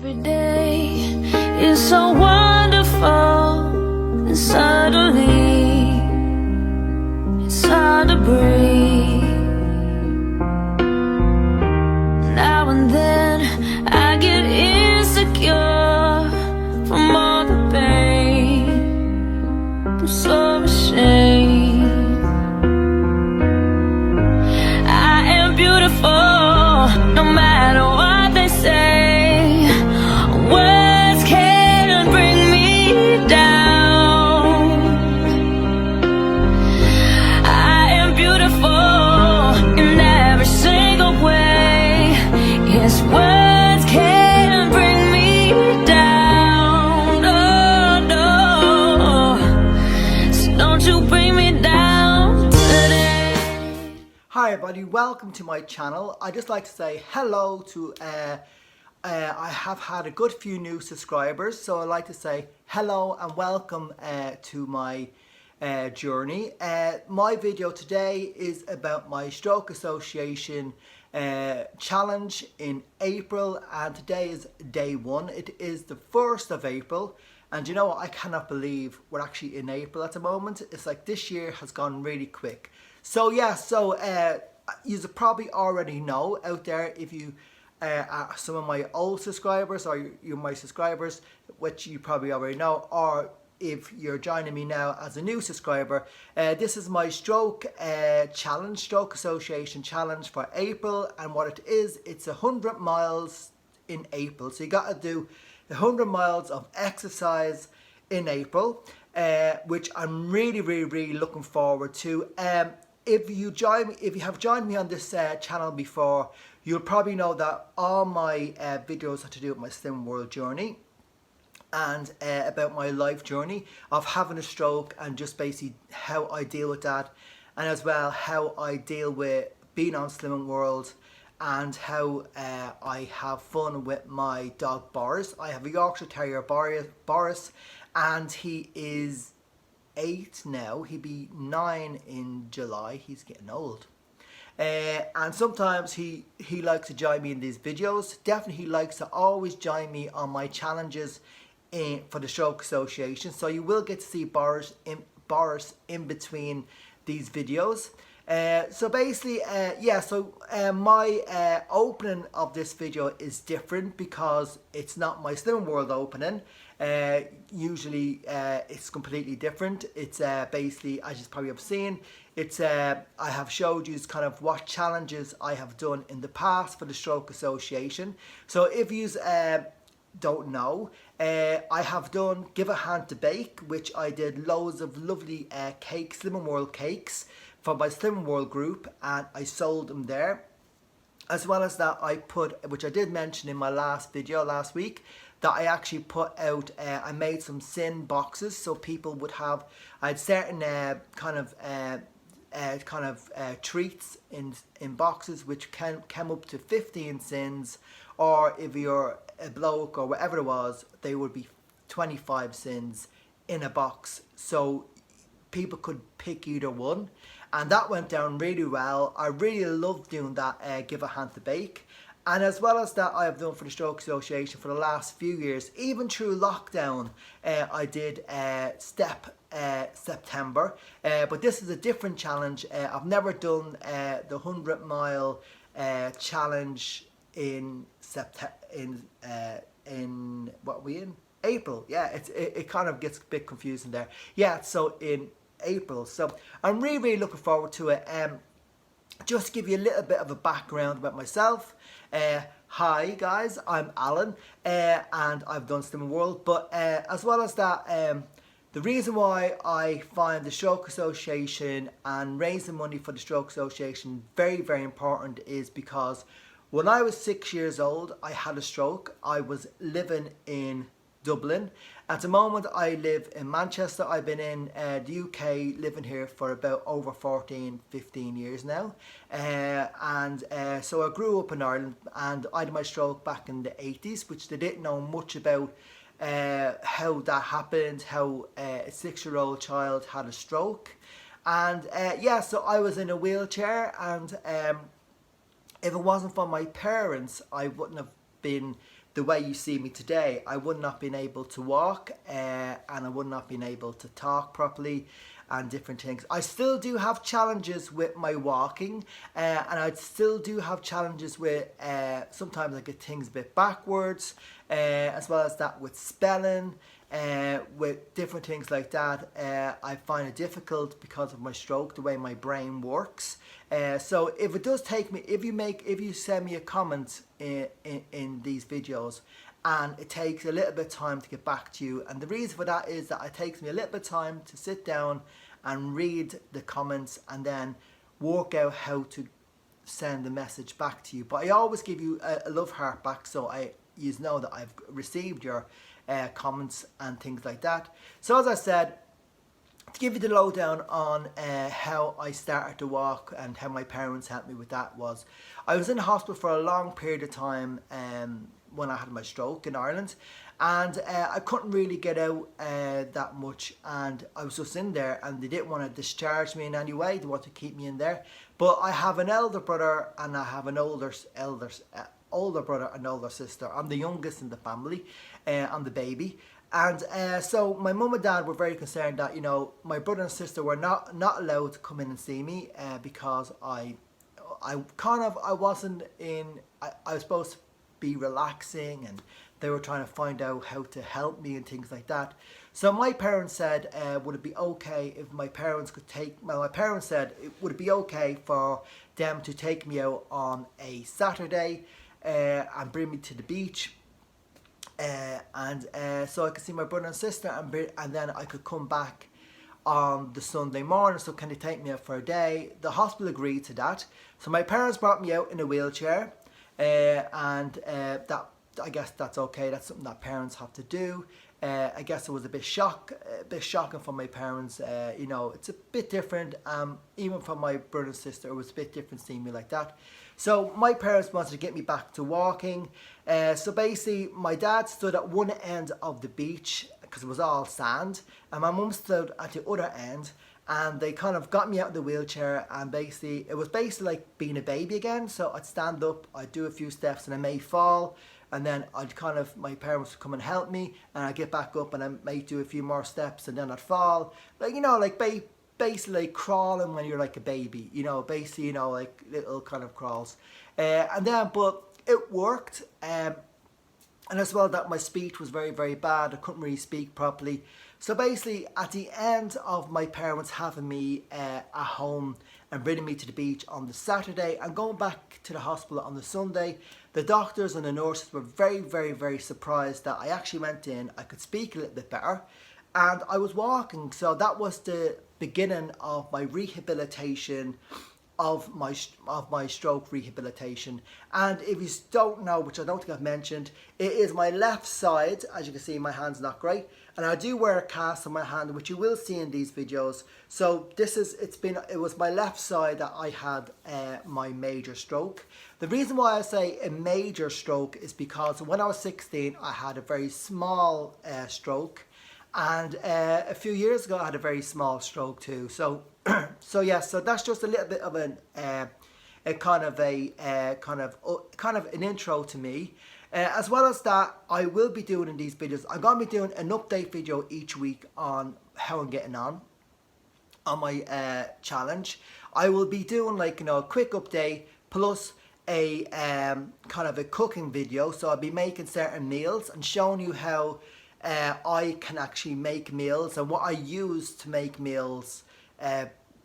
Every day is so wonderful, and suddenly it's hard to breathe. Now and then I get insecure from all the pain. I'm so ashamed. I am beautiful, no matter what they say. Words can't bring me down. I am beautiful in every single way. Yes, words can't bring me down. Oh no, so don't you bring me down today. Hi everybody, welcome to my channel. I just like to say hello to I have had a good few new subscribers, so I'd like to say hello and welcome to my journey. My video today is about my Stroke Association challenge in April, and today is day one. It is the 1st of April, and you know what, I cannot believe we're actually in April at the moment. It's like this year has gone really quick. So yeah, you probably already know out there, if you are some of my old subscribers, or you're my subscribers, which you probably already know, or if you're joining me now as a new subscriber, this is my Stroke challenge, Stroke Association challenge for April. And what it is, it's 100 miles in April. So you got to do 100 miles of exercise in April, which I'm really looking forward to. If you have joined me on this channel before, you'll probably know that all my videos are to do with my Slimming World journey, and about my life journey of having a stroke, and just basically how I deal with that, and as well how I deal with being on Slimming World, and how I have fun with my dog Boris. I have a Yorkshire Terrier, Boris, and he is 8 now. He'll be 9 in July. He's getting old. And sometimes he likes to join me in these videos. Definitely he likes to always join me on my challenges for the Stroke Association. So you will get to see Boris in between these videos. So basically, my opening of this video is different because it's not my Slimming World opening. Usually it's completely different. It's basically, as you probably have seen, it's I have showed you kind of what challenges I have done in the past for the Stroke Association. So if you don't know, I have done Give a Hand to Bake, which I did loads of lovely cakes, Slimming World cakes for my Slimming World group, and I sold them there. As well as that, I put, which I did mention in my last video last week, that I actually put out, I made some sin boxes, so people would have, I had certain treats in boxes which came up to 15 sins, or if you're a bloke or whatever it was, they would be 25 sins in a box, so people could pick either one. And that went down really well. I really loved doing that Give a Hand to Bake. And as well as that, I have done for the Stroke Association for the last few years, even through lockdown, I did September. But this is a different challenge. I've never done the 100-mile challenge in what are we in? April. Yeah, it kind of gets a bit confusing there. Yeah, so in April. So I'm really looking forward to it. Just to give you a little bit of a background about myself. Hi guys, I'm Alan, and I've done Slimming World, but as well as that, the reason why I find the Stroke Association and raising money for the Stroke Association very important is because when I was 6 years old, I had a stroke. I was living in Dublin. At the moment I live in Manchester. I've been in the UK, living here for about over 15 years now, so I grew up in Ireland, and I had my stroke back in the 80s, which they didn't know much about how that happened, how a 6-year-old child had a stroke. And yeah, so I was in a wheelchair, and if it wasn't for my parents, I wouldn't have been the way you see me today, I would not been able to walk and I would not been able to talk properly and different things. I still do have challenges with my walking and I still do have challenges with sometimes I get things a bit backwards, as well as that with spelling, with different things like that. I find it difficult because of my stroke, the way my brain works. So if it does take me, if you send me a comment in these videos and it takes a little bit of time to get back to you, and the reason for that is that it takes me a little bit of time to sit down and read the comments and then work out how to send the message back to you. But I always give you a love heart back, so you know that I've received your comments and things like that. So as I said, to give you the lowdown on how I started to walk and how my parents helped me with that, was I was in the hospital for a long period of time when I had my stroke in Ireland, and I couldn't really get out that much, and I was just in there and they didn't want to discharge me in any way. They wanted to keep me in there. But I have an elder brother and I have an older brother and older sister. I'm the youngest in the family. I'm the baby. And so my mum and dad were very concerned that, you know, my brother and sister were not allowed to come in and see me because I wasn't in, I was supposed to be relaxing, and they were trying to find out how to help me and things like that. So my parents said, would it be okay if my parents could my parents said, would it be okay for them to take me out on a Saturday and bring me to the beach, and so I could see my brother and sister, and then I could come back on the Sunday morning. So can they take me out for a day? The hospital agreed to that. So my parents brought me out in a wheelchair, and that, I guess that's okay. That's something that parents have to do. I guess it was a bit shocking for my parents. You know, it's a bit different. Even for my brother and sister, it was a bit different seeing me like that. So my parents wanted to get me back to walking. So basically, my dad stood at one end of the beach because it was all sand, and my mum stood at the other end. And they kind of got me out of the wheelchair, and basically it was basically like being a baby again. So I'd stand up, I'd do a few steps, and I may fall, and then my parents would come and help me, and I'd get back up and I may do a few more steps, and then I'd fall. Like, you know, like basically like crawling when you're like a baby, you know, basically, you know, like little kind of crawls. And then, but it worked. And as well, that my speech was very, very bad. I couldn't really speak properly. So basically, at the end of my parents having me at home and bringing me to the beach on the Saturday and going back to the hospital on the Sunday, the doctors and the nurses were very, very, very surprised that I actually went in, I could speak a little bit better, and I was walking. So that was the beginning of my rehabilitation, of my stroke rehabilitation. And if you don't know, which I don't think I've mentioned, it is my left side. As you can see, my hand's not great, and I do wear a cast on my hand, which you will see in these videos. So it was my left side that I had my major stroke. The reason why I say a major stroke is because when I was 16, I had a very small stroke, and a few years ago I had a very small stroke too. So so that's just a little bit of a kind of an intro to me. As well as that, I will be doing in these videos, I'm going to be doing an update video each week on how I'm getting on my challenge. I will be doing, like, you know, a quick update plus a kind of a cooking video. So I'll be making certain meals and showing you how I can actually make meals and what I use to make meals,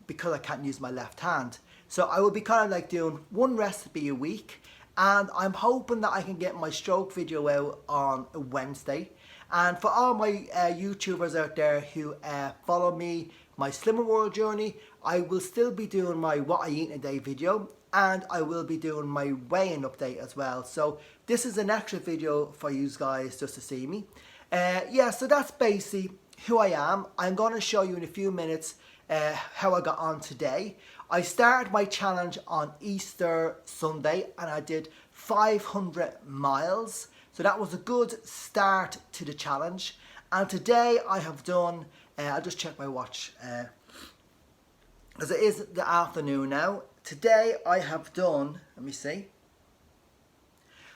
because I can't use my left hand. So I will be kind of like doing one recipe a week, and I'm hoping that I can get my stroke video out on a Wednesday. And for all my YouTubers out there who follow me, my Slimmer World journey, I will still be doing my what I eat in a day video, and I will be doing my weigh-in update as well. So this is an extra video for you guys just to see me. Yeah, so that's basically who I am. I'm going to show you in a few minutes how I got on today. I started my challenge on Easter Sunday and I did 500 miles. So that was a good start to the challenge. And today I have done, I'll just check my watch, because it is the afternoon now. Today I have done, let me see.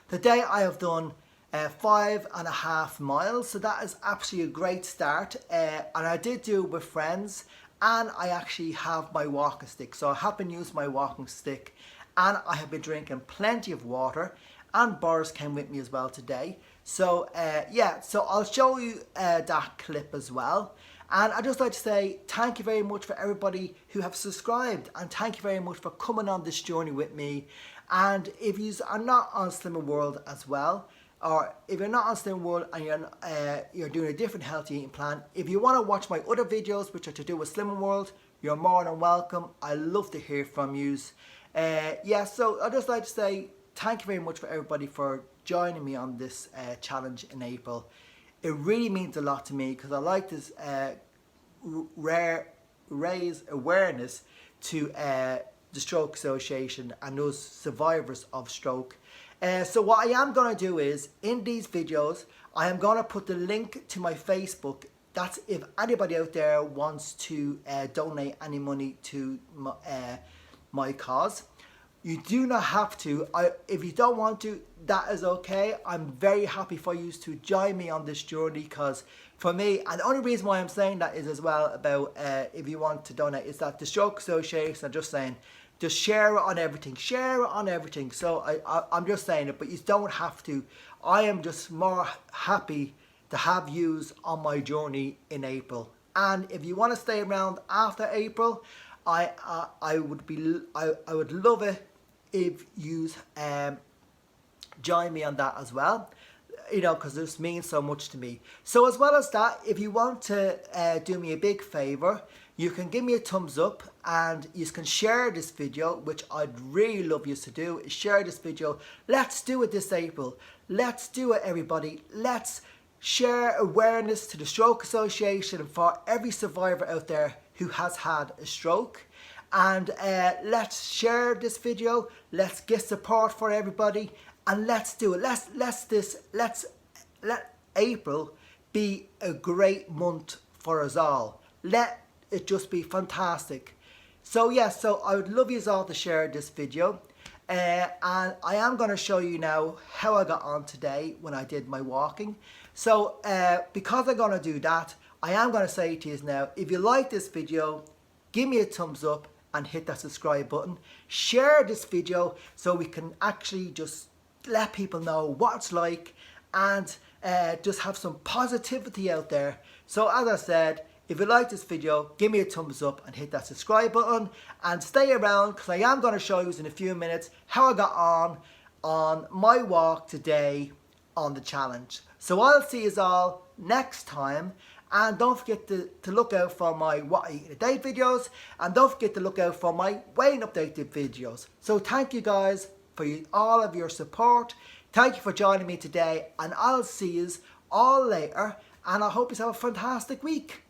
Today I have done 5.5 miles, so that is absolutely a great start. And I did do it with friends, and I actually have my walking stick, so I have been using my walking stick, and I have been drinking plenty of water, and Boris came with me as well today. So yeah, so I'll show you that clip as well. And I'd just like to say thank you very much for everybody who have subscribed, and thank you very much for coming on this journey with me. And if you are not on Slimming World as well, or if you're not on Slimming World and you're doing a different healthy eating plan, if you want to watch my other videos which are to do with Slimming World, you're more than welcome. I love to hear from you. Yeah, so I'd just like to say thank you very much for everybody for joining me on this challenge in April. It really means a lot to me because I like to raise awareness to the Stroke Association and those survivors of stroke. So what I am going to do is, in these videos, I am going to put the link to my Facebook. That's if anybody out there wants to donate any money to my cause. You do not have to. If you don't want to, that is okay. I'm very happy for you to join me on this journey, because for me, and the only reason why I'm saying that is as well about if you want to donate, is that the Stroke Association are just saying, just share it on everything. Share it on everything. So I'm just saying it, but you don't have to. I am just more happy to have yous on my journey in April. And if you want to stay around after April, I would love it if you join me on that as well, you know, because this means so much to me. So as well as that, if you want to do me a big favor, you can give me a thumbs up, and you can share this video, which I'd really love you to do, is share this video. Let's do it this April. Let's do it, everybody. Let's share awareness to the Stroke Association for every survivor out there who has had a stroke. And let's share this video. Let's get support for everybody, and let's do it. Let April be a great month for us all. Let it just be fantastic. So yeah, so I would love you all to share this video. And I am going to show you now how I got on today when I did my walking. So because I'm going to do that, I am going to say to you now, if you like this video, give me a thumbs up and hit that subscribe button. Share this video so we can actually just let people know what it's like, and just have some positivity out there. So as I said, if you like this video, give me a thumbs up and hit that subscribe button, and stay around because I am going to show you in a few minutes how I got on my walk today on the challenge. So I'll see you all next time. And don't forget to look out for my What I Eat in a Day videos. And don't forget to look out for my weighing updated videos. So thank you guys for all of your support. Thank you for joining me today. And I'll see you all later. And I hope you have a fantastic week.